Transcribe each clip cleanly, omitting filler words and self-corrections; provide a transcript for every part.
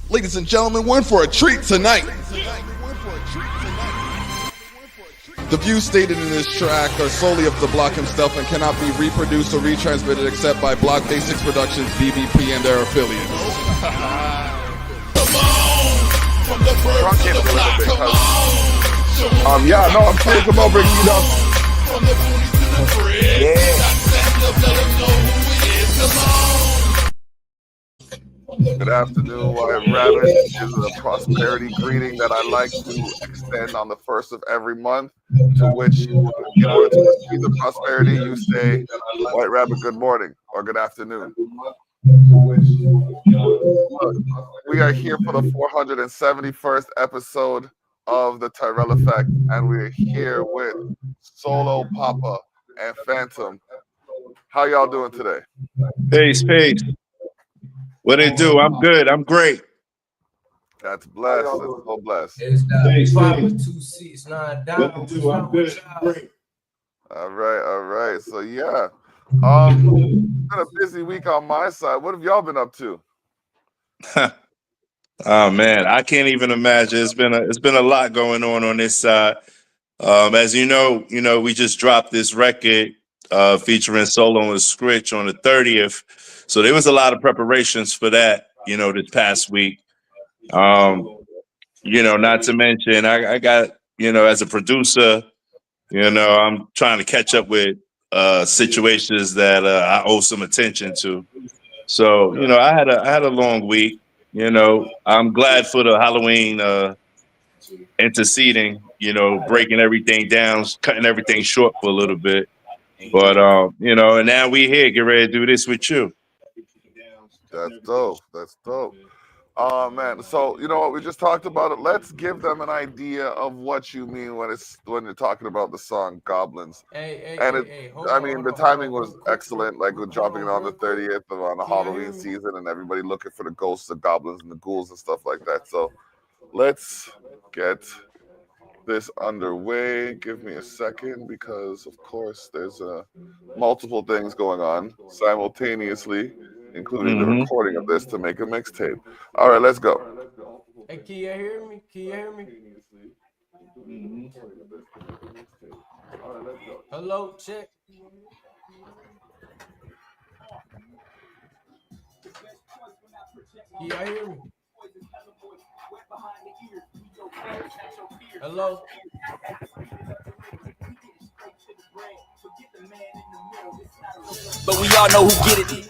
Ladies and gentlemen, we're in for a treat tonight. The views stated in this track are solely of the Block himself and cannot be reproduced or retransmitted except by Block Basics Productions, BBP, and their affiliates. Yeah, no, I'm serious about bringing you down. Good afternoon, White Rabbit. This is a prosperity greeting that I like to extend on the first of every month, to which, in order to receive the prosperity, you say, White Rabbit, good morning, or good afternoon. We are here for the 471st episode of the Tyrell Effect, and we're here with SoulO Poppa and Phantom. How y'all doing today? Peace. What it do? I'm good. I'm great. That's blessed. That's so blessed. It's Peace. 269 down. I'm good. Great. All right. So yeah, been a busy week on my side. What have y'all been up to? Oh man, I can't even imagine. It's been a lot going on this side. As you know, we just dropped this record featuring SoulO and Scritch on the 30th. So there was a lot of preparations for that, this past week. Not to mention I got, as a producer, I'm trying to catch up with situations that I owe some attention to. So, I had a long week. I'm glad for the Halloween interceding, breaking everything down, cutting everything short for a little bit. But and now we here, get ready to do this with you. That's dope. Oh man, so you know what, we just talked about it. Let's give them an idea of what you mean when you're talking about the song Goblins. The timing was excellent, like with dropping it on the 30th on the Halloween season and everybody looking for the ghosts of goblins and the ghouls and stuff like that. So let's get this underway. Give me a second, because of course there's multiple things going on simultaneously, including the recording of this to make a mixtape. All right, let's go. Hey, can you hear me? Hello, check. Can you hear me? Hello? But we all know who get it.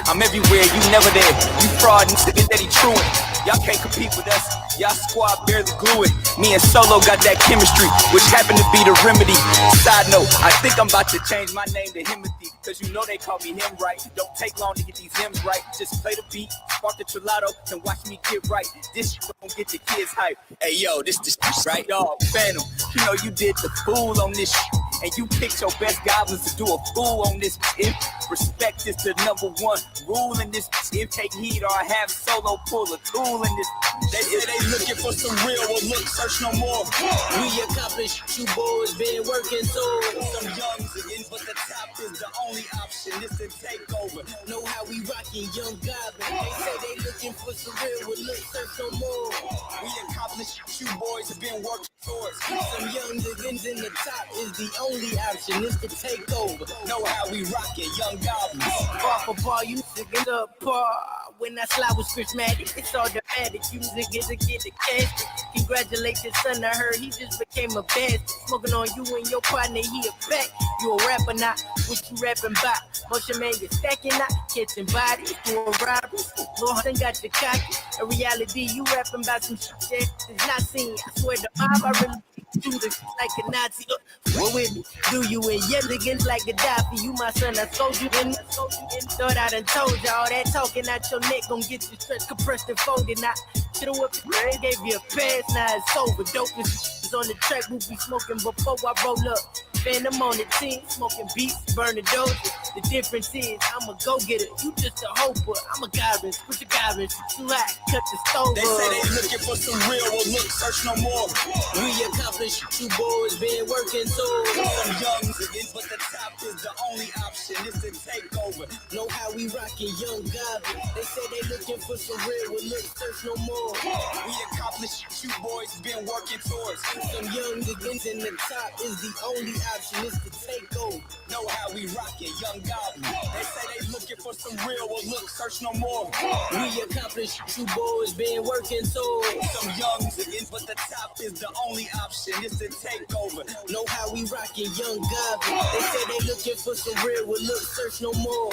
I'm everywhere, you never there. You fraud and forget that he truant. Y'all can't compete with us. Y'all squad barely glue it. Me and SoulO got that chemistry, which happened to be the remedy. Side note, I think I'm about to change my name to Himothy, because you know they call me him right. Don't take long to get these hymns right. Just play the beat, spark the trillado, and watch me get right. This don't get your kids hype. Hey yo, this right, dog. Phantom, you know you did the fool on this shit. And you picked your best goblins to do a fool on this. If respect is the number one rule in this, if take heed or I have SoulO pull a tool in this. They say they looking for some real, well look, search no more. We accomplished, you boys been working so. Some youngs again, but the top is the only option. It's a takeover. Know how we rockin' young goblin. They say they looking for some real, well look, search no more. We accomplished, you boys have been working towards. Some young again in the top is the only option, is to take over. Know how we rockin', young goblins. Bar for bar, you niggas up par. When I slide with Scritchmatic, it's all dramatic. You niggas to get the cash. Congratulate your son, I heard he just became a bastard. Smoking on you and your partner, he a back. You a rapper not, what you rapping about? Motion man, you stacking not, catching bodies, doing robberies. Lord done got your cocky. In reality, you rapping about some shit that is not seen. I swear to God, I really do this like a Nazi. What with me? Do you and yet again like Gaddafi? You my son, I sold you in. Thought I done told you all that talking out your neck gon' get you stretched, compressed and folded. Now, should've whipped your brain, gave you a pass. Now it's over. Dope is on the track, we'll be smoking before I roll up. Phantom on the team, smoking beats, burning dope. The difference is I'm a go-getter, you just a hoper. I'm a goblin, put the goblin, too hot, cut the stove. They say they looking for some real, well look, search no more. We accomplished, you boys been working so. Some young niggas, but the top is the only option. It's the takeover. Know how we rockin' young goblin. They say they looking for some real, well look, search no more. We accomplished, you boys been working towards. Some young niggas in the top is the only option. It's the takeover. Know how we rockin' young goblin. They say they looking for some real, well look, search no more. We accomplished, you boys been working towards. Some young niggas, but the top is the only option. It's the takeover. Know how we rockin' young goblin. They say they looking for some real, well look, search no more.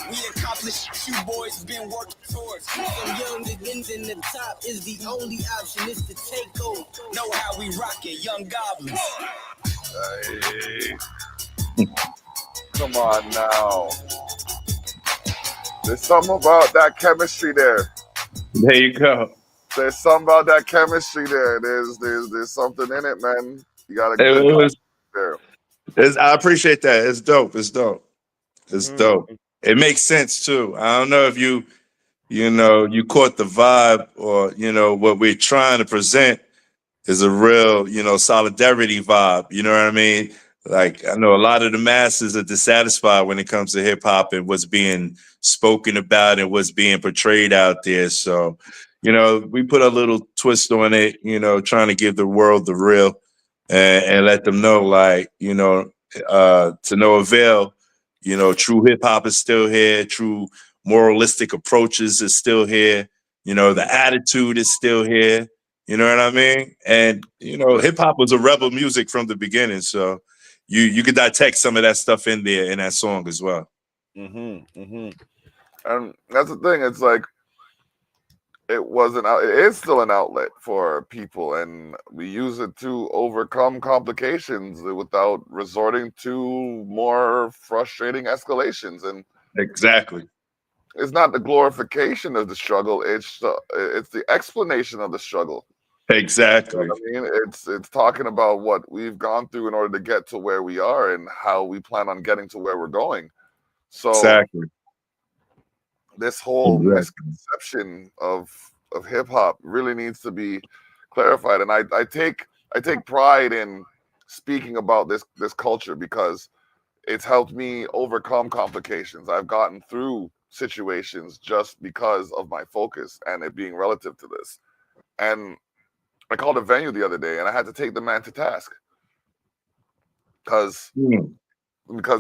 We accomplished, you boys been working towards. Some young niggas in the top is the only option. It's the takeover. Know how we rockin' young goblins. Hey. Come on now. There's something about that chemistry there. There you go. There's something about that chemistry there. There's something in it, man. You got a It good was. there. I appreciate that. It's dope. It's dope. It's dope. It makes sense too. I don't know if you caught the vibe, or what we're trying to present is a real, solidarity vibe. You know what I mean? Like, I know a lot of the masses are dissatisfied when it comes to hip hop and what's being spoken about and what's being portrayed out there. So, we put a little twist on it, trying to give the world the real, and let them know, like, to no avail, true hip hop is still here. True moralistic approaches is still here. The attitude is still here. You know what I mean? And hip hop was a rebel music from the beginning, so you could detect some of that stuff in there in that song as well. And that's the thing. It's like it is still an outlet for people, and we use it to overcome complications without resorting to more frustrating escalations. And exactly, it's not the glorification of the struggle; it's the explanation of the struggle. Exactly. You know what I mean, it's talking about what we've gone through in order to get to where we are and how we plan on getting to where we're going. So exactly. This whole misconception of hip hop really needs to be clarified, and I take pride in speaking about this culture because it's helped me overcome complications. I've gotten through situations just because of my focus and it being relative to this. And I called a venue the other day and I had to take the man to task because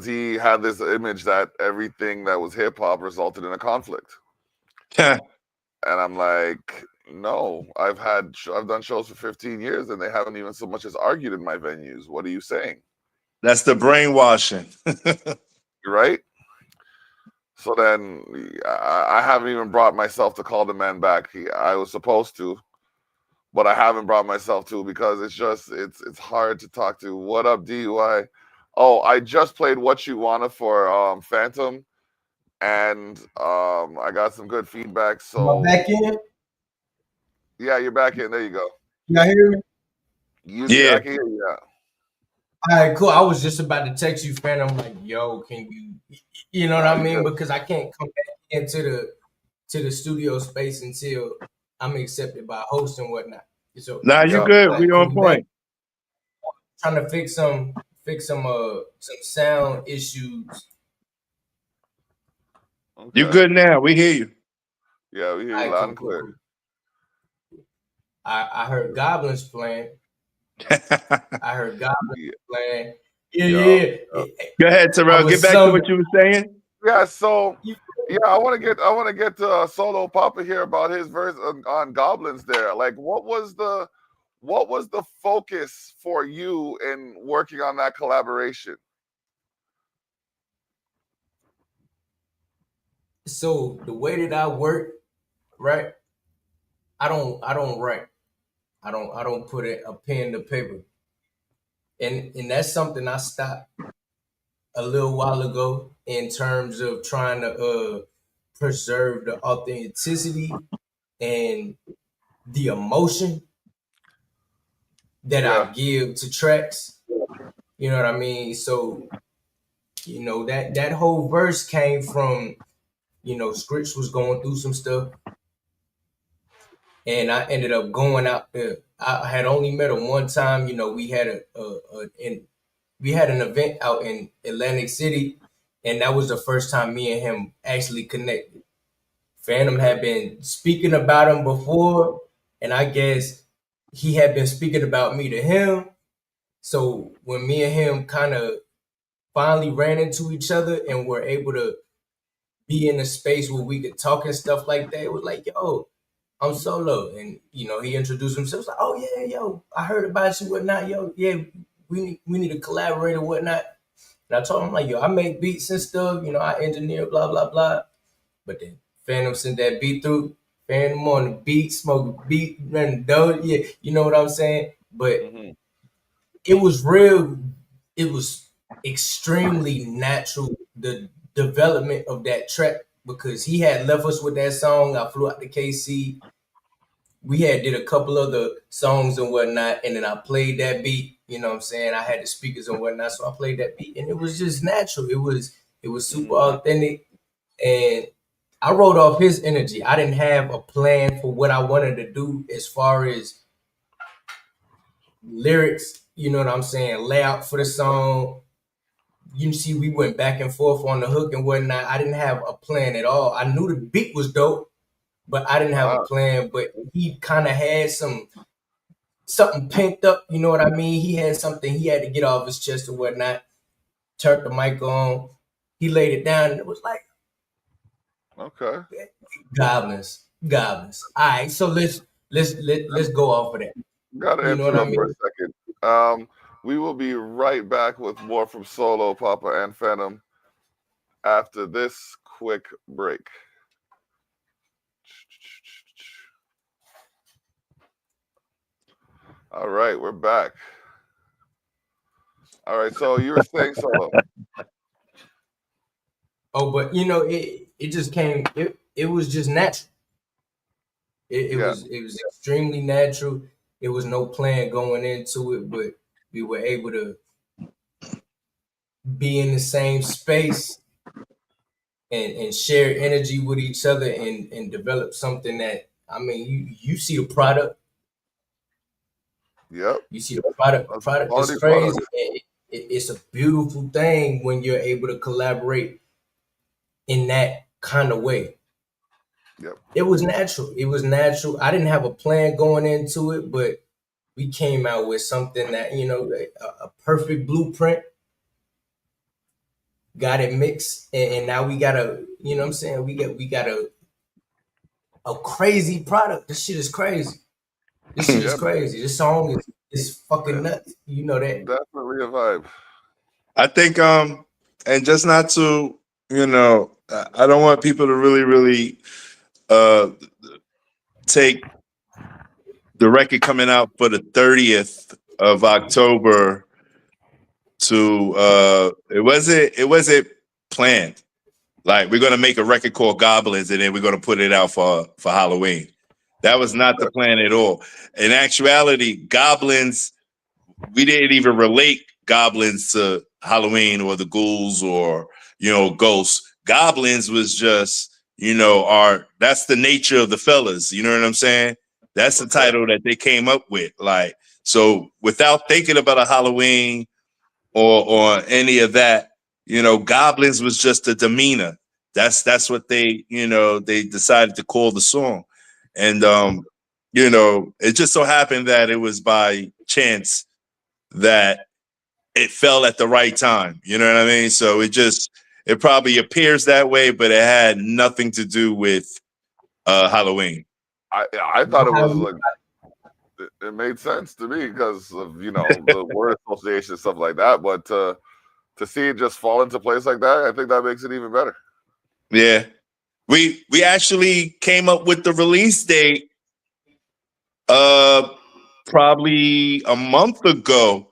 he had this image that everything that was hip hop resulted in a conflict. And I'm like, no, I've done shows for 15 years and they haven't even so much as argued in my venues. What are you saying? That's the brainwashing. Right? So then I haven't even brought myself to call the man back. I was supposed to, but I haven't brought myself to because it's hard to talk to. What up, DUI? Oh, I just played What You Wanna for Phantom, and I got some good feedback. So am I back in? Yeah, you're back in. There you go. Y'all hear me? Yeah, I can hear you. All right, cool. I was just about to text you, fan. I'm like, yo, can you know what I mean? Because I can't come back into the studio space until I'm accepted by host and whatnot. So you're good. We on point. Trying to fix some sound issues. Okay. You good now? We hear you. Yeah, we hear you loud and clear. Cool. I heard goblins playing. I heard goblins playing. Yeah. Go ahead, Terrell. Get back to what you were saying. Yeah, so I want to get to SoulO Poppa here about his verse on goblins there. Like, what was the focus for you in working on that collaboration? So the way that I work, right? I don't write. I don't put a pen to paper. And that's something I stopped a little while ago in terms of trying to preserve the authenticity and the emotion that I give to tracks. You know what I mean? So you know, that whole verse came from, you know, Scritch was going through some stuff, and I ended up going out there. I had only met him one time. You know, we had we had an event out in Atlantic City, and that was the first time me and him actually connected. Phantom had been speaking about him before, and I guess he had been speaking about me to him. So when me and him kind of finally ran into each other and were able to be in a space where we could talk and stuff like that, it was like, yo, I'm SoulO. And, you know, he introduced himself, like, oh, yeah, yo, I heard about you, whatnot, yo, yeah, we need to collaborate or whatnot. And I told him, like, yo, I make beats and stuff, you know, I engineer, blah, blah, blah. But then Phantom sent that beat through, Phantom on the beat, smoke beat, running dough, yeah, you know what I'm saying? But it was real, it was extremely natural, the development of that track, because he had left us with that song. I flew out to KC. We had did a couple other songs and whatnot, and then I played that beat. You know what I'm saying? I had the speakers and whatnot, so I played that beat, and it was just natural. It was super authentic, and I wrote off his energy. I didn't have a plan for what I wanted to do as far as lyrics. You know what I'm saying? Layout for the song. You see, we went back and forth on the hook and whatnot. I didn't have a plan at all. I knew the beat was dope, but I didn't have a plan. But he kind of had something pent up, you know what I mean? He had something he had to get off his chest or whatnot. Turned the mic on. He laid it down, and it was like, okay, goblins. All right, so let's go off of that. Gotta You know what I interrupt mean? for a second. We will be right back with more from SoulO Poppa and Phantom after this quick break. All right, we're back. All right, so you were saying SoulO. Oh, but you know, it just came. It was just natural. It was extremely natural. It was no plan going into it, but we were able to be in the same space and share energy with each other and develop something that, I mean, you see the product. Yep. You see the product. The product is crazy. It's a beautiful thing when you're able to collaborate in that kind of way. Yep. It was natural. I didn't have a plan going into it, but we came out with something that, you know, a perfect blueprint. Got it mixed, and now we got a, you know what I'm saying? We got a crazy product. This shit is crazy. This shit is crazy. This song is fucking nuts. You know that. Definitely a vibe. I think and just not to, you know, I don't want people to really take the record coming out for the 30th of October to it wasn't planned. Like, we're gonna make a record called Goblins and then we're gonna put it out for Halloween. That was not the plan at all. In actuality, Goblins, we didn't even relate Goblins to Halloween or the ghouls or, you know, ghosts. Goblins was just, you know, that's the nature of the fellas. You know what I'm saying? That's the title that they came up with. Like, so without thinking about a Halloween or any of that, you know, Goblins was just a demeanor. That's what they, you know, they decided to call the song. And you know, it just so happened that it was by chance that it fell at the right time. You know what I mean? So it probably appears that way, but it had nothing to do with Halloween. I thought it was like, it made sense to me because of, you know, the word association, stuff like that. But to see it just fall into place like that, I think that makes it even better. Yeah. We actually came up with the release date probably a month ago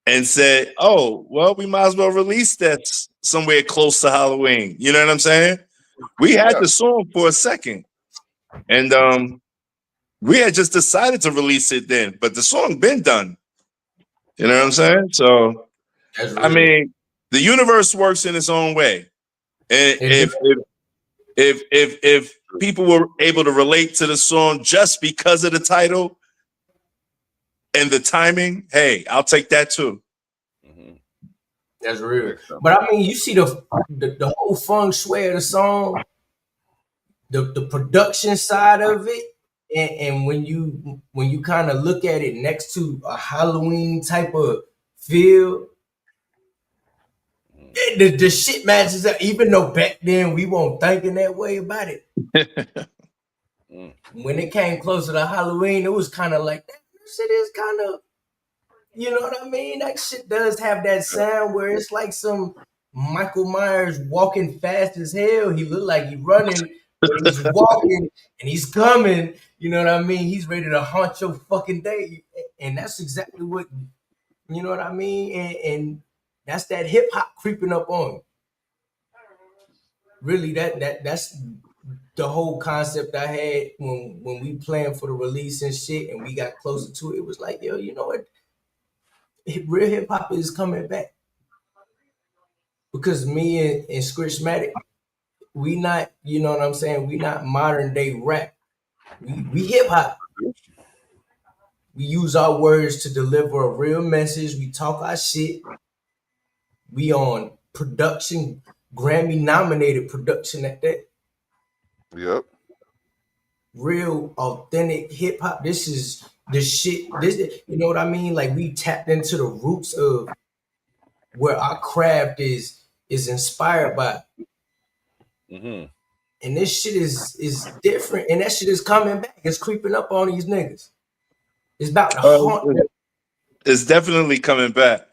and said, oh, well, we might as well release that somewhere close to Halloween. You know what I'm saying? We had the song for a second. And we had just decided to release it then, but the song been done. You know what I'm saying? So, I mean, the universe works in its own way. And if people were able to relate to the song just because of the title and the timing, hey, I'll take that too. That's real. But I mean, you see the whole feng shui of the song, the production side of it, and when you kind of look at it next to a Halloween type of feel, the shit matches up. Even though back then we weren't thinking that way about it. When it came closer to Halloween, it was kind of like that shit is kind of, you know what I mean? That shit does have that sound where it's like some Michael Myers walking fast as hell. He looked like he's running, but he's walking and he's coming. You know what I mean? He's ready to haunt your fucking day. And that's exactly what, you know what I mean? And that's that hip hop creeping up on you. Really, that's the whole concept I had when we planned for the release and shit, and we got closer to it. It was like, yo, you know what? Real hip hop is coming back because me and Scritchmatic, we not, you know what I'm saying? We not modern day rap. We hip hop. We use our words to deliver a real message. We talk our shit. We on production, Grammy nominated production at that. Yep. Real authentic hip hop. This is the shit. This, you know what I mean? Like we tapped into the roots of where our craft is inspired by. And this shit is different, and that shit is coming back. It's creeping up on these niggas. It's about to haunt them. It's definitely coming back.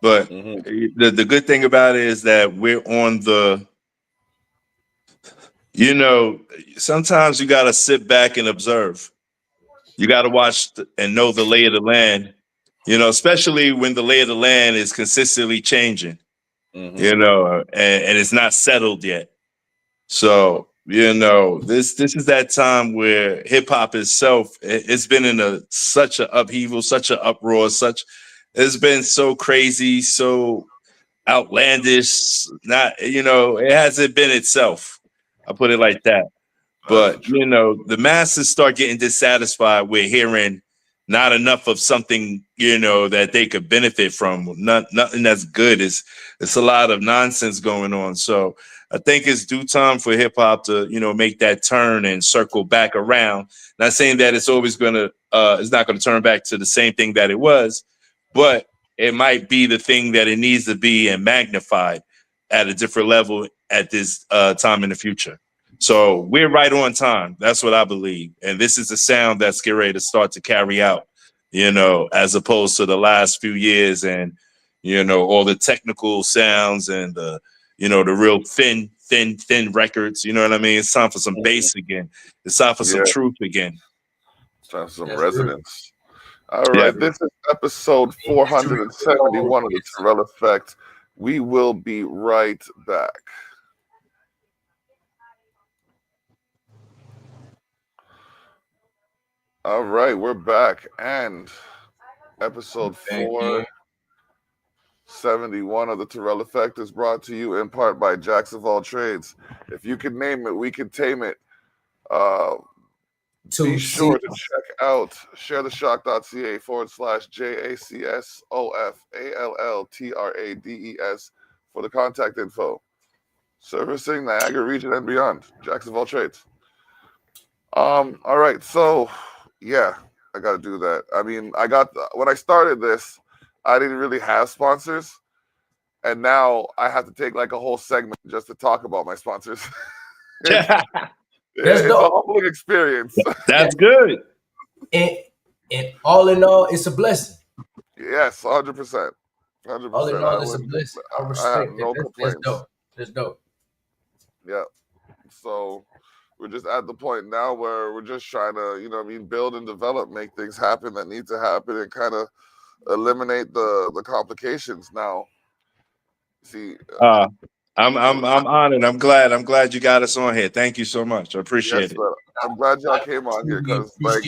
But the good thing about it is that we're on the, you know, sometimes you got to sit back and observe. You got to watch and know the lay of the land, you know, especially when the lay of the land is consistently changing, you know, and it's not settled yet. So, you know, this is that time where hip hop itself, it's been in such an upheaval, such an uproar, it's been so crazy, so outlandish. Not, you know, it hasn't been itself. I'll put it like that. But, you know, the masses start getting dissatisfied with hearing not enough of something, you know, that they could benefit from. Nothing that's good. It's a lot of nonsense going on. So I think it's due time for hip hop to, you know, make that turn and circle back around. Not saying that it's always it's not going to turn back to the same thing that it was, but it might be the thing that it needs to be and magnified at a different level at this time in the future. So we're right on time. That's what I believe. And this is a sound that's getting ready to start to carry out, you know, as opposed to the last few years and, you know, all the technical sounds and the, you know, the real thin records. You know what I mean? It's time for some bass again. It's time for some truth again. It's time for some resonance. All right. This is episode 471 of the Terrell Effect. We will be right back. All right, we're back, and episode 471 of the Terrell Effect is brought to you in part by Jacks of All Trades. If you can name it, we can tame it. Be sure to check out sharetheshocks.ca/JACSOFALLTRADES for the contact info. Servicing Niagara region and beyond. Jacks of All Trades. All right, so yeah, I got to do that. I mean, when I started this, I didn't really have sponsors, and now I have to take like a whole segment just to talk about my sponsors. It's a humbling experience. That's good. And all in all, it's a blessing. Yes, 100%. 100%. All in all, it's a blessing. I respect have no complaints. That's dope. Yeah. So we're just at the point now where we're just trying to, you know what I mean, build and develop, make things happen that need to happen, and kind of eliminate the complications now. See, I'm honored. I'm glad you got us on here. Thank you so much. I appreciate it. I'm glad y'all came on here because like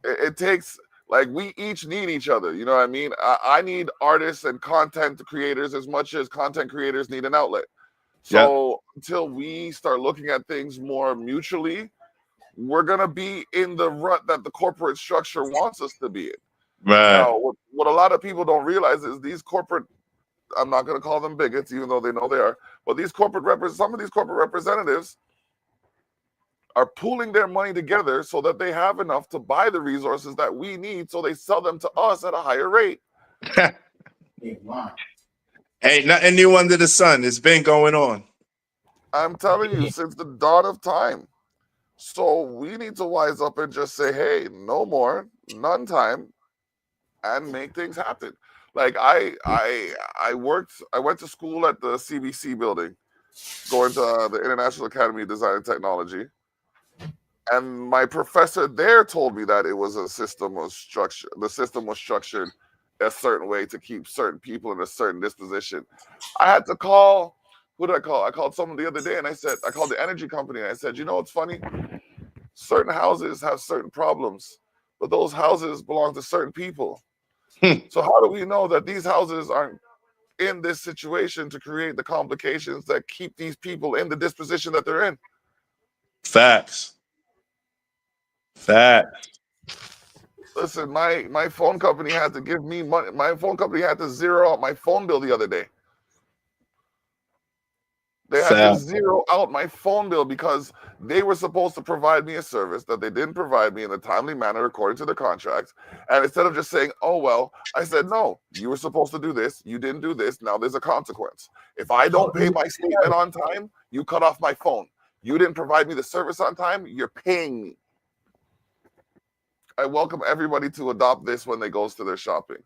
it takes, Like, we each need each other. You know what I mean? I need artists and content creators as much as content creators need an outlet. So until we start looking at things more mutually, we're going to be in the rut that the corporate structure wants us to be in. Right. Now, what a lot of people don't realize is these corporate, I'm not going to call them bigots, even though they know they are, but some of these corporate representatives are pooling their money together so that they have enough to buy the resources that we need, so they sell them to us at a higher rate. Ain't nothing new under the sun. It's been going on. I'm telling you, since the dawn of time. So we need to wise up and just say, hey, no more, none time, and make things happen. Like, I went to school at the CBC building, going to the International Academy of Design and Technology. And my professor there told me that the system was structured a certain way to keep certain people in a certain disposition. I had to call, who did I call? I called someone the other day, and I called the energy company, and I said, you know what's funny? Certain houses have certain problems, but those houses belong to certain people. So how do we know that these houses aren't in this situation to create the complications that keep these people in the disposition that they're in? Facts. Listen, my phone company had to give me money. My phone company had to zero out my phone bill the other day. They had to zero out my phone bill because they were supposed to provide me a service that they didn't provide me in a timely manner according to the contract. And instead of just saying, oh, well, I said, no, you were supposed to do this. You didn't do this. Now there's a consequence. If I don't pay my statement on time, you cut off my phone. You didn't provide me the service on time, you're paying me. I welcome everybody to adopt this when they goes to their shopping.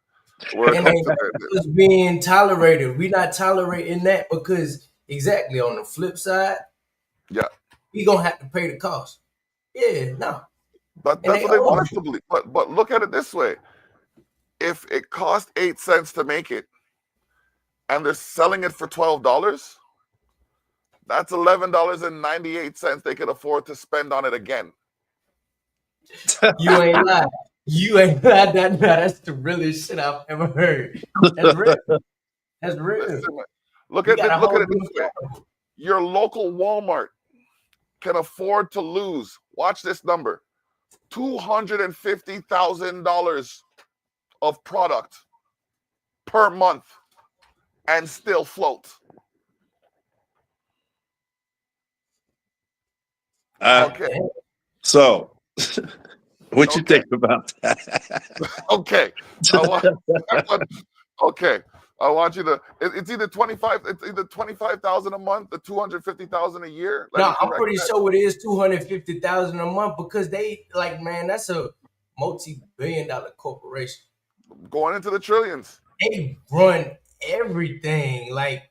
It's being tolerated. We're not tolerating that because exactly on the flip side, we gonna have to pay the cost. But that's what they want us to believe. But look at it this way: if it cost 8 cents to make it, and they're selling it for $12, that's $11.98 they could afford to spend on it again. You ain't lied. You ain't lied. That's the realest shit I've ever heard. That's real. That's real. Listen, look at it this way: your local Walmart can afford to lose, watch this number, $250,000 of product per month and still float. Okay. So, what you think about that? Okay. I want you to. It's either 25,000 a month or 250,000 a year. No, I'm pretty sure it is 250,000 a month because they that's a multi-billion-dollar corporation going into the trillions. They run everything. Like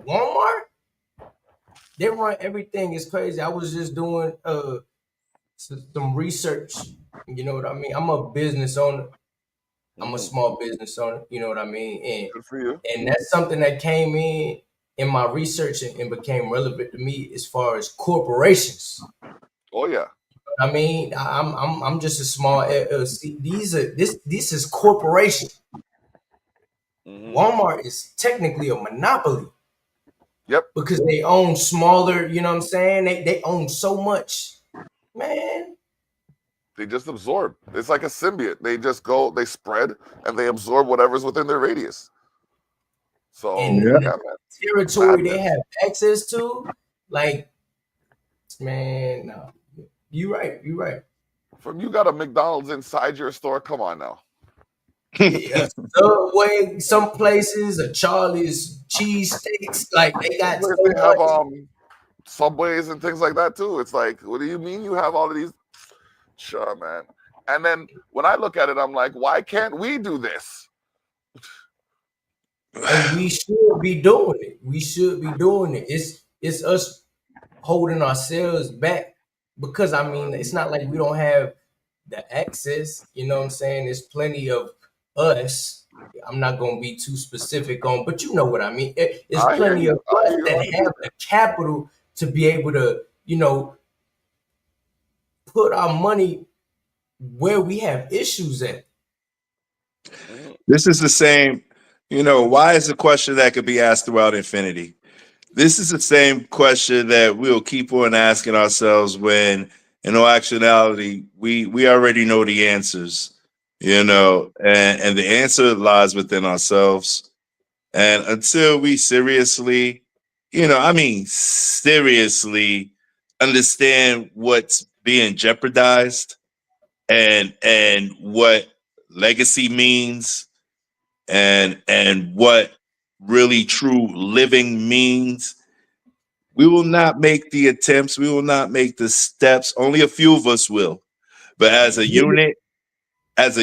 Walmart, they run everything. It's crazy. I was just doing some research. You know what I mean? I'm a business owner. I'm a small business owner, you know what I mean? And good for you. And that's something that came in my research and became relevant to me as far as corporations. Oh yeah. I mean, I'm just a small LLC. This is corporation. Walmart is technically a monopoly. Yep. Because they own smaller, you know what I'm saying? They own so much. Man. They just absorb. It's like a symbiote. They just go, they spread, and they absorb whatever's within their radius. So, territory they have access to, like, man, no. You're right. From you got a McDonald's inside your store, come on now. Subway, some places, a Charlie's cheesesteaks, like they got. They have Subways and things like that too. It's like, what do you mean you have all of these? Sure, man. And then when I look at it, I'm like, why can't we do this? And we should be doing it. It's us holding ourselves back because I mean, it's not like we don't have the access. You know what I'm saying? There's plenty of us. I'm not gonna be too specific on, but you know what I mean. There's plenty of us that have the capital to be able to, put our money where we have issues at. This is the same, why is a question that could be asked throughout infinity. This is the same question that we'll keep on asking ourselves when, in all actuality, we already know the answers, and the answer lies within ourselves. And until we seriously, seriously understand what's being jeopardized and what legacy means and what really true living means, we will not make the attempts, we will not make the steps. Only a few of us will. But as a unit, Since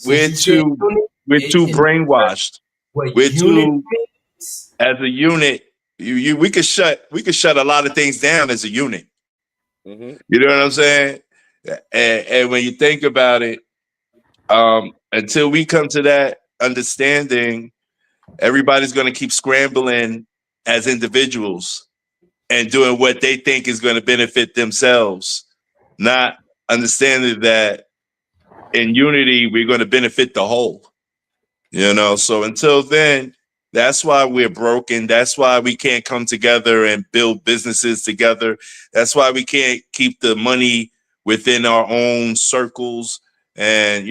we're you said too unit, we're too brainwashed. what We're unit too means? as a unit, we could shut a lot of things down as a unit. Mm-hmm. You know what I'm saying? And when you think about it, until we come to that understanding, everybody's going to keep scrambling as individuals and doing what they think is going to benefit themselves, not understanding that in unity we're going to benefit the whole. So until then, that's why we're broken. That's why we can't come together and build businesses together. That's why we can't keep the money within our own circles and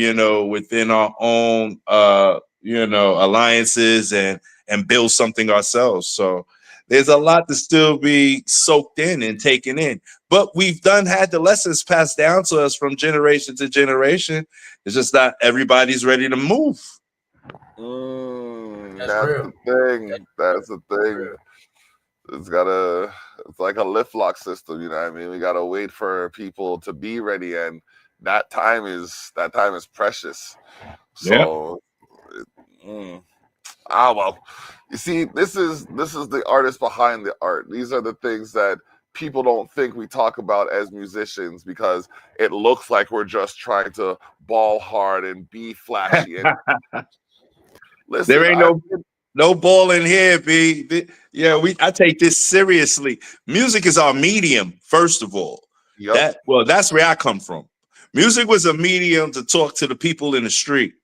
within our own alliances and build something ourselves. So there's a lot to still be soaked in and taken in. But we've had the lessons passed down to us from generation to generation. It's just not everybody's ready to move. That's That's real. the thing. That's the thing. It's like a lift lock system, you know what I mean? We gotta wait for people to be ready, and that time is precious. Yeah. So well. You see, this is the artist behind the art. These are the things that people don't think we talk about as musicians, because it looks like we're just trying to ball hard and be flashy. And listen, There ain't no ball in here, B. I take this seriously. Music is our medium, first of all. Yep. That's where I come from. Music was a medium to talk to the people in the street.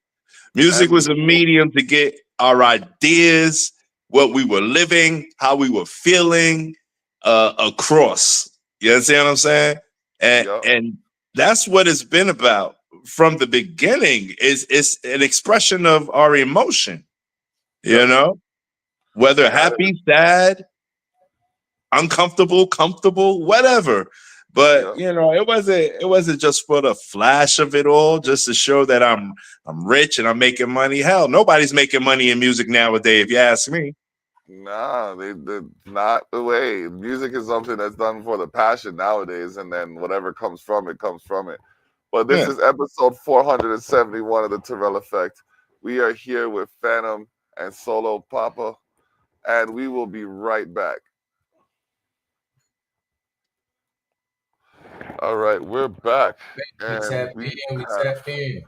Music was a medium to get our ideas, what we were living, how we were feeling across. You understand what I'm saying? And that's what it's been about from the beginning. It's an expression of our emotion. Whether happy, sad, uncomfortable, comfortable, whatever. But it wasn't just for the flash of it all, just to show that I'm rich and I'm making money. Hell, nobody's making money in music nowadays, if you ask me. Nah, they're not the way. Music is something that's done for the passion nowadays, and then whatever comes from it comes from it. But this is episode 471 of the Terrell Effect. We are here with Phantom and SoulO Poppa, and we will be right back. All right, we're back. And we tap in.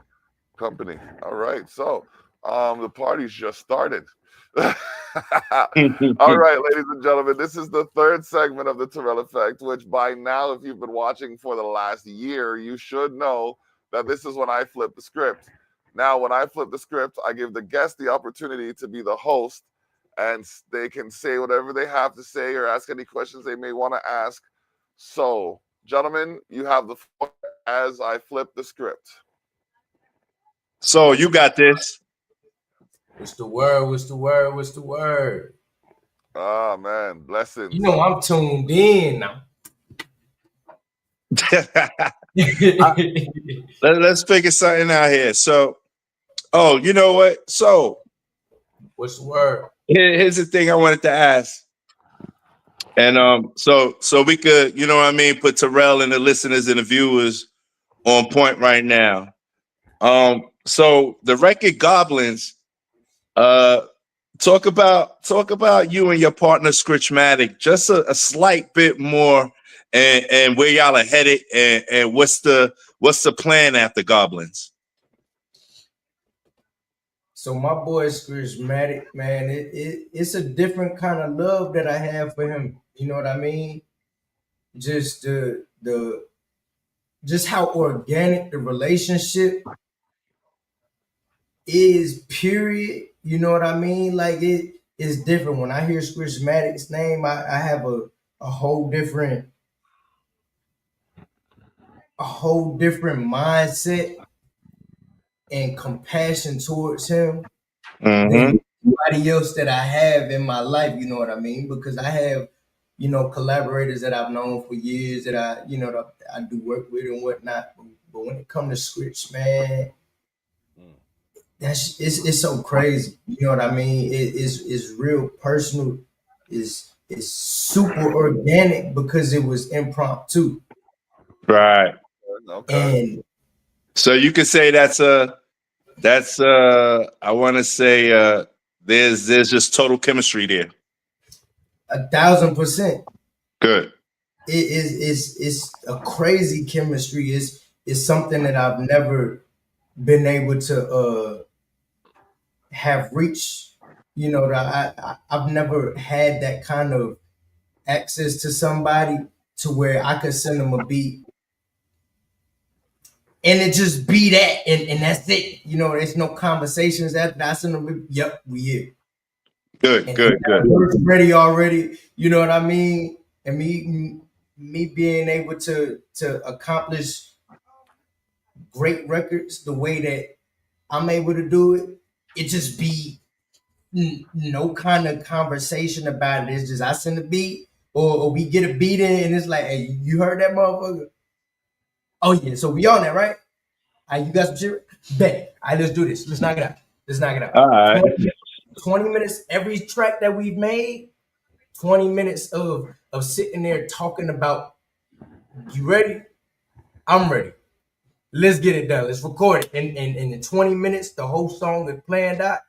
Company. All right, so the party's just started. All right, ladies and gentlemen, this is the third segment of the Terrell Effect, which by now, if you've been watching for the last year, you should know that this is when I flip the script. Now, when I flip the script, I give the guest the opportunity to be the host, and they can say whatever they have to say or ask any questions they may want to ask. So, gentlemen, you have the floor as I flip the script. So you got this. What's the word? What's the word? What's the word? Ah, man, blessings. You know I'm tuned in now. Let's figure something out here. So, you know what? So, what's the word? Here's the thing I wanted to ask. And so we could, put Terrell and the listeners and the viewers on point right now. So the record Goblins, talk about you and your partner Scritchmatic, just a slight bit more, and where y'all are headed, and what's the plan after Goblins? So my boy Scritchmatic, man, it's a different kind of love that I have for him. You know what I mean? Just just how organic the relationship is, period. You know what I mean? Like it is different. When I hear Scritchmatic's name, I have a whole different mindset and compassion towards him than anybody else that I have in my life. You know what I mean? Because I have, you know, collaborators that I've known for years that that I do work with and whatnot. But when it comes to Scritch, man, it's so crazy. You know what I mean? It's real personal. It's super organic because it was impromptu. Right. Okay. And So you could say that's I want to say there's just total chemistry there. 1,000%. Good. It's a crazy chemistry. It's something that I've never been able to have reached. You know, that I've never had that kind of access to somebody to where I could send them a beat and it just be that and that's it. You know, there's no conversations after that. I send them a beat, yep, we here. Good, And good, good. ready already, you know what I mean? And me being able to accomplish great records the way that I'm able to do it, it just be no kind of conversation about it. It's just I send a beat or we get a beat in and it's like, hey, you heard that motherfucker? Oh yeah, so we on that, right? All right, you got some shit? Bet. All right, let's do this. Let's knock it out. Let's knock it out. All right. 20 minutes, every track that we've made, 20 minutes of sitting there talking about, you ready? I'm ready. Let's get it done. Let's record it. And in 20 minutes, the whole song is planned out,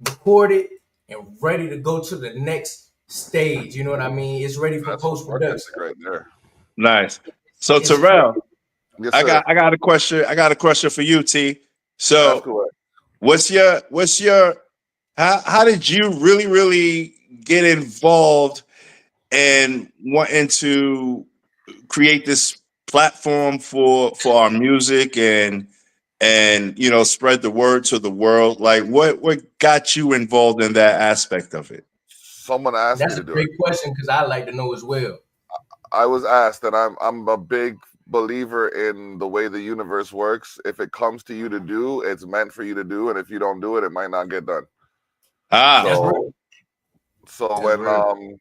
recorded, and ready to go to the next stage. You know what I mean? It's ready for post-production. Right there. Nice. So It's Terrell, Yes, I sir. got a question. I got a question for you, T. That's So correct. what's your how did you really get involved and wanting to create this platform for our music and you know spread the word to the world? Like what got you involved in that aspect of it? Someone asked That's me a to do it. great question because I like to know as well. I was asked, and I'm a big believer in the way the universe works. If it comes to you to do, it's meant for you to do, and if you don't do it, it might not get done. Ah, That's real. So That's when real.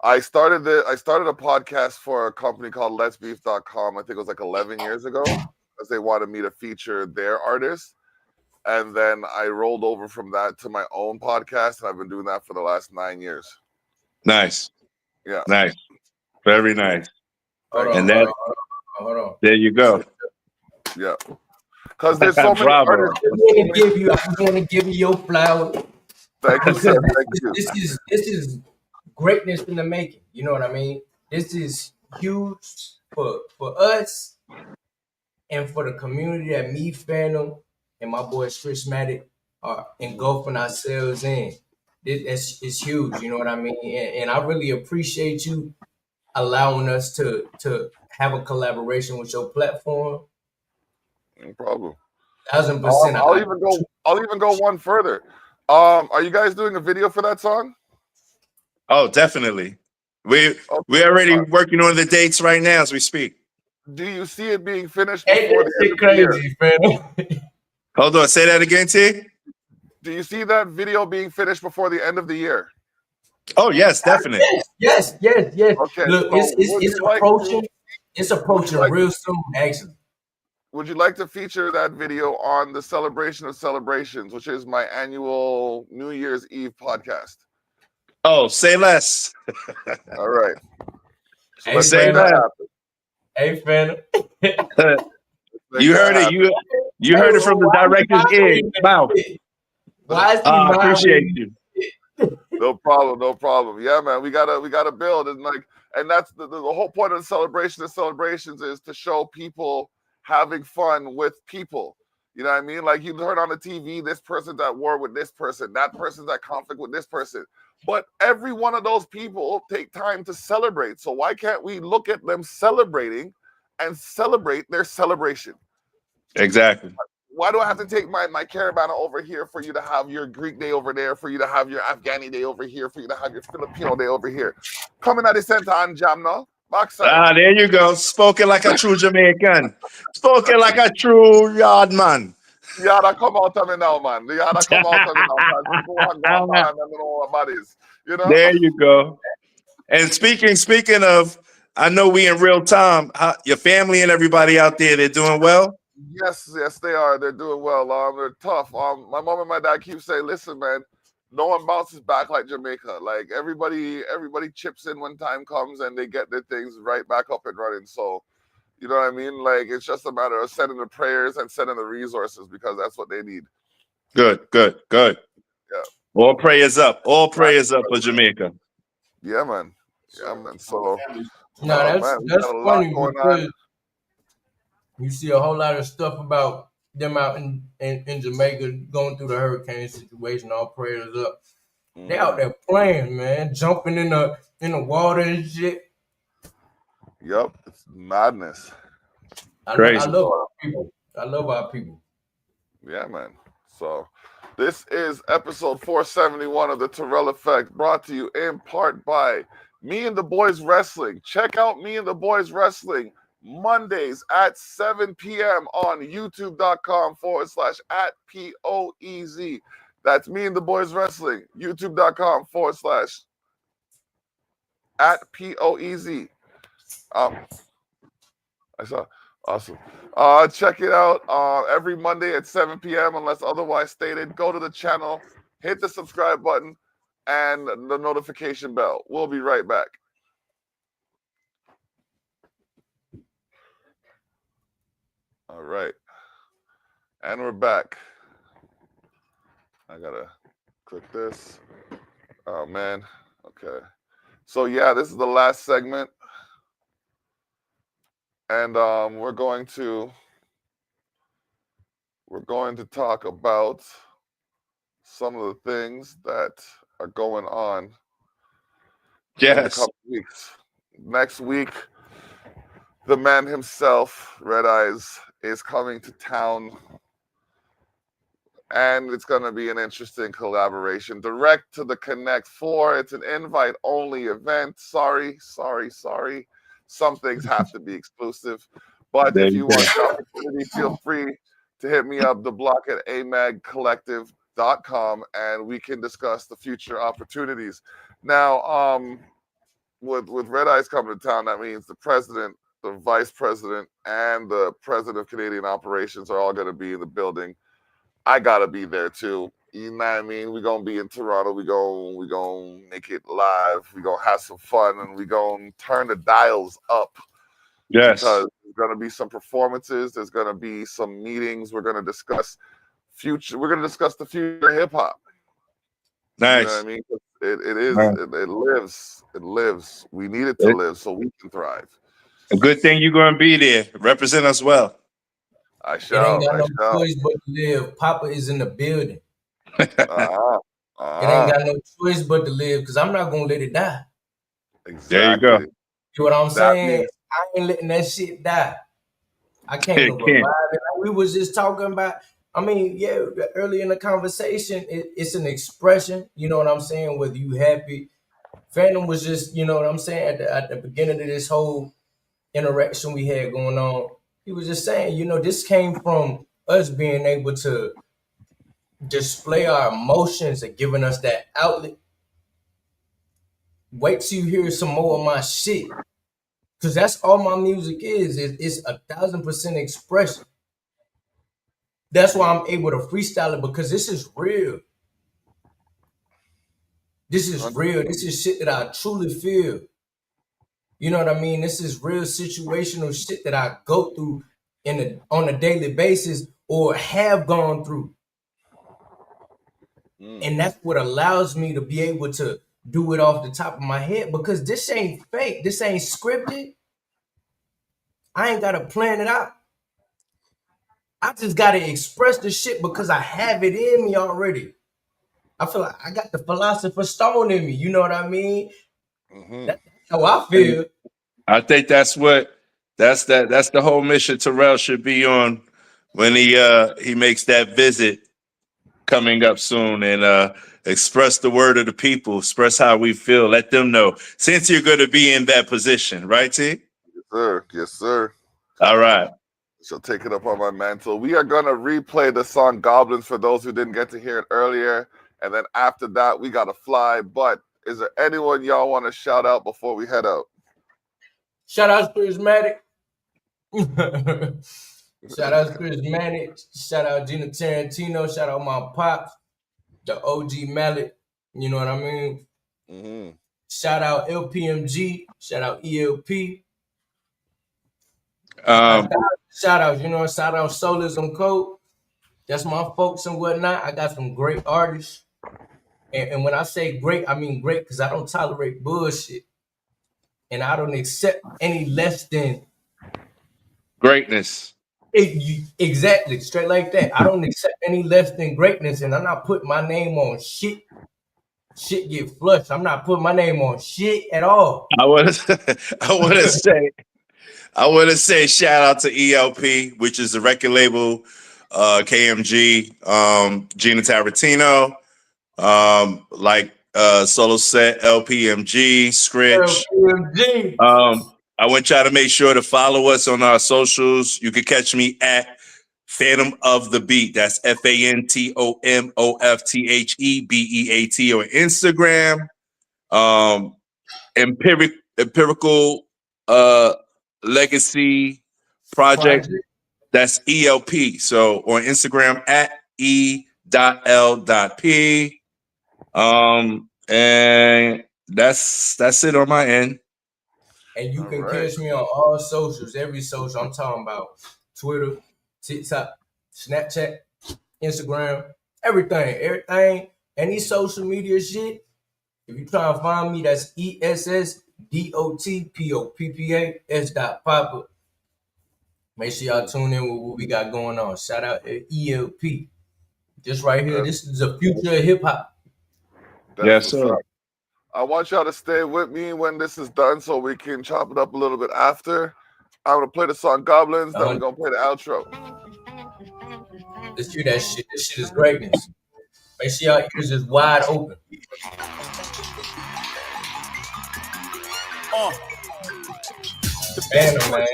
I started a podcast for a company called letsbeef.com. I think it was like 11 years ago, because they wanted me to feature their artists. And then I rolled over from that to my own podcast, and I've been doing that for the last 9 years. nice, Yeah. nice, very nice. Hold And on, that hold on. there you go. Yeah. Because there's so many Bravo. artists. I just want to give you your flowers. Thank you, Because sir. Thank you. this is greatness in the making. You know what I mean? This is huge for us and for the community that me, Phantom, and my boy Scritchmatic are engulfing ourselves in. It's huge. You know what I mean? And I really appreciate you allowing us to have a collaboration with your platform. No problem. 1,000%. I'll even go one further. Are you guys doing a video for that song? Oh, definitely. We're already working on the dates right now as we speak. Do you see it being finished Ain't before that the end shit of the year? crazy, fam? Hold on, say that again, T. Do you see that video being finished before the end of the year? Oh yes, definitely. Yes. Okay, Look, so it's approaching. It's approaching like- real soon, actually. would you like to feature that video on the Celebration of Celebrations, which is my annual New Year's Eve podcast? Oh, say less. All right. So Hey, let's say make that less. happen. Hey, Phantom. You heard it. You heard it from the director's mouth. Why is he I mind appreciate reading? you. No problem. Yeah, man, we gotta build, and that's the whole point of the Celebration of Celebrations is to show people having fun with people. You know what I mean? Like you heard on the TV, this person's at war with this person, that person's at conflict with this person. But every one of those people take time to celebrate. So why can't we look at them celebrating and celebrate their celebration? Exactly. why do I have to take my caravan over here for you to have your Greek day over there, for you to have your Afghani day over here, for you to have your Filipino day over here? Coming at the center and jam now. Backside. There you go. Spoken like a true Jamaican. Spoken like a true yard man. The yada come out of me now, man. The yada come out of me now. Man. People want to go on behind them and know what bodies. You know? There you go. And speaking of, I know we in real time. Your family and everybody out there, they're doing well? Yes, they are. They're doing well. They're tough. My mom and my dad keep saying, listen, man, no one bounces back like Jamaica. Like everybody chips in when time comes and they get their things right back up and running. So, you know what I mean? Like it's just a matter of sending the prayers and sending the resources because that's what they need. Good. Yeah. All prayers up. All prayers up for Jamaica. Yeah, man. So, that's funny because you see a whole lot of stuff about them out in Jamaica going through the hurricane situation. All prayers up. They out there playing, man, jumping in the water and shit. Yep, it's madness. I love our people. I love our people. Yeah, man. So this is episode 471 of the Terrell Effect, brought to you in part by Me and the Boys Wrestling. Check out Me and the Boys Wrestling Mondays at 7 p.m. on youtube.com/@POEZ. That's Me and the Boys Wrestling, youtube.com/@POEZ. I saw. Awesome. Check it out every Monday at 7 p.m. unless otherwise stated. Go to the channel, hit the subscribe button, and the notification bell. We'll be right back. All right. And we're back. I gotta click this. Oh, man. Okay. So, yeah, this is the last segment. And we're going to talk about some of the things that are going on in the couple weeks. Next week, the man himself, Red Eyes, is coming to town. And it's going to be an interesting collaboration. Direct to the Connect 4. It's an invite-only event. Sorry. Some things have to be exclusive. But if you want the opportunity, feel free to hit me up, the block at amagcollective.com, and we can discuss the future opportunities. Now, with Red Eyes coming to town, that means the president, the vice president, and the president of Canadian operations are all going to be in the building. I got to be there too. You know what I mean? We're going to be in Toronto. We're going to make it live. We're going to have some fun, and we're going to turn the dials up. Yes. Because there's going to be some performances. There's going to be some meetings. We're going to discuss future. We're going to discuss the future of hip-hop. Nice. You know what I mean? It is. Nice. It lives. It lives. We need it to live so we can thrive. A good thing you're going to be there. Represent us well. I shall. It ain't got no choice but to live. Papa is in the building. It ain't got no choice but to live because I'm not gonna let it die. Exactly. There you go. You know what I'm saying? I ain't letting that shit die. I can't revive it. We was just talking about. I mean, yeah, early in the conversation, it's an expression. You know what I'm saying? Whether you happy, Phantom was just, you know what I'm saying, at the beginning of this whole interaction we had going on. He was just saying, you know, this came from us being able to display our emotions and giving us that outlet. Wait till you hear some more of my shit. Because that's all my music is. It's 1,000% expression. That's why I'm able to freestyle it, because this is real. This is real. This is shit that I truly feel. You know what I mean? This is real situational shit that I go through on a daily basis or have gone through. And that's what allows me to be able to do it off the top of my head, because this ain't fake. This ain't scripted. I ain't got to plan it out. I just got to express the shit because I have it in me already. I feel like I got the philosopher's stone in me. You know what I mean? Mm-hmm. That's how I feel. I think that's the whole mission Terrell should be on when he makes that visit coming up soon, and express the word of the people, express how we feel, let them know. Since you're going to be in that position, right, T? Yes, sir. Yes, sir. All right. She'll take it up on my mantle. We are going to replay the song Goblins for those who didn't get to hear it earlier. And then after that, we got to fly. But is there anyone y'all want to shout out before we head out? Shout out Scritchmatic. Shout out Scritchmatic. Shout out Gina Tarantino. Shout out my pops, the OG Mallet. You know what I mean? Mm-hmm. Shout out LPMG. Shout out ELP. Shout out, shout out Solism Code. That's my folks and whatnot. I got some great artists. And when I say great, I mean great because I don't tolerate bullshit. And I don't accept any less than greatness. Exactly, straight like that. I don't accept any less than greatness, and I'm not putting my name on shit. Shit get flushed. I'm not putting my name on shit at all. I want to say shout out to ELP, which is the record label, KMG, Gina Tarantino, like Solo Set, LPMG, Scritch. LPMG. I want y'all to make sure to follow us on our socials. You can catch me at Phantom of the Beat. That's FANTOMOFTHEBEAT on Instagram. Empirical Legacy Project. That's ELP. So on Instagram at E.L.P. And that's it on my end. And you can catch me on all socials, every social. I'm talking about Twitter, TikTok, Snapchat, Instagram, everything. Any social media shit. If you try to find me, that's ESSDOTPOPPA Make sure y'all tune in with what we got going on. Shout out ELP. This right here, this is the future of hip hop. Yes, sir. I want y'all to stay with me when this is done so we can chop it up a little bit after. I'm going to play the song Goblins, then we're going to play the outro. Let's hear that shit. This shit is greatness. Make sure y'all ears is wide open. The best man.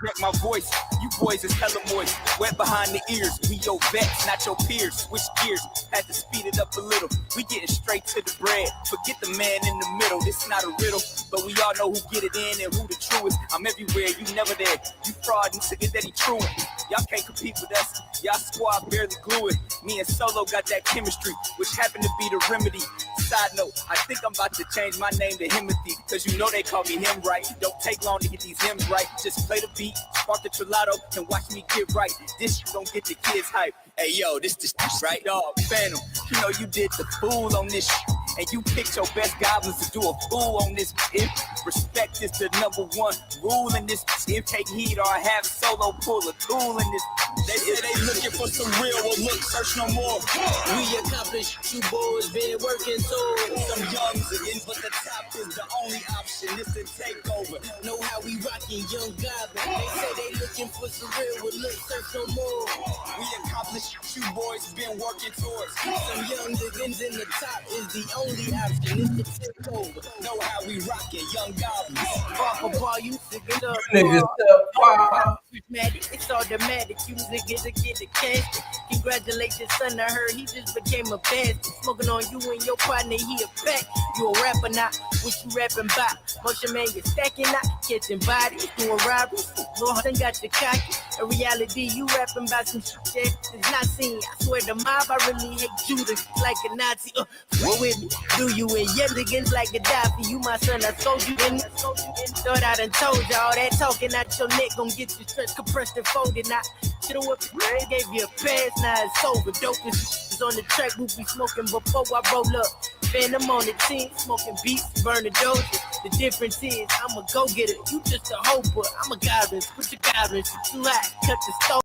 Protect my voice. You boys is hella moist. Wet behind the ears. We your vets, not your peers. Switch gears. Had to speed it up a little. We getting straight to the bread. Forget the man in the middle. This not a riddle. But we all know who get it in and who the true is. I'm everywhere. You never there. You fraud and nigga that he true. Y'all can't compete with us. Y'all squad barely glue it. Me and Solo got that chemistry, which happened to be the remedy. Side note, I think I'm about to change my name to Himothy, because you know they call me him right. Don't take long to get these hymns right. Just play the beat, spark the trillado, and watch me get right. This shit don't get the kids hype. Hey yo, this right, dog. Phantom, you know you did the fool on this shit. And you picked your best goblins to do a fool on this. If respect is the number one rule in this, if take heed or have Solo pull a tool in this. They say they looking for some real, well look, search no more. We accomplished, you boys been working so. Some youngs again, but the top is the only option. It's a takeover. Know how we rockin' young goblin. They say they looking for some real, well look, search no more. We accomplished, you boys been working towards. Some young again in the top is the only option. It's the takeover. Know how we rockin' young goblins. Bar for bar, you singing up. Niggas It's automatic. You niggas to get the cash. Congratulations, son. I heard he just became a bastard. Smoking on you and your partner, he a pack. You a rapper not? What you rapping about? Motion man, you stacking not? Catching bodies, doing robberies. Lord, got your cocky. In reality, you rapping about some shit that's not seen. I swear the mob, I really hate Judas like a Nazi. What with me? Do you and Yendigans like Gaddafi? You my son, I told you in. Thought I done told you all that talking out your neck gon' get you stretched, compressed, and folded. Now, should've whipped it, gave you a pass, now it's over. Dope is on the track, we be smoking before I roll up. Phantom on the team, smoking beats, burning doses. The difference is, I'm a go-getter, you just a hoper. I'm a goblin, put your goblins, too hot, cut the stove.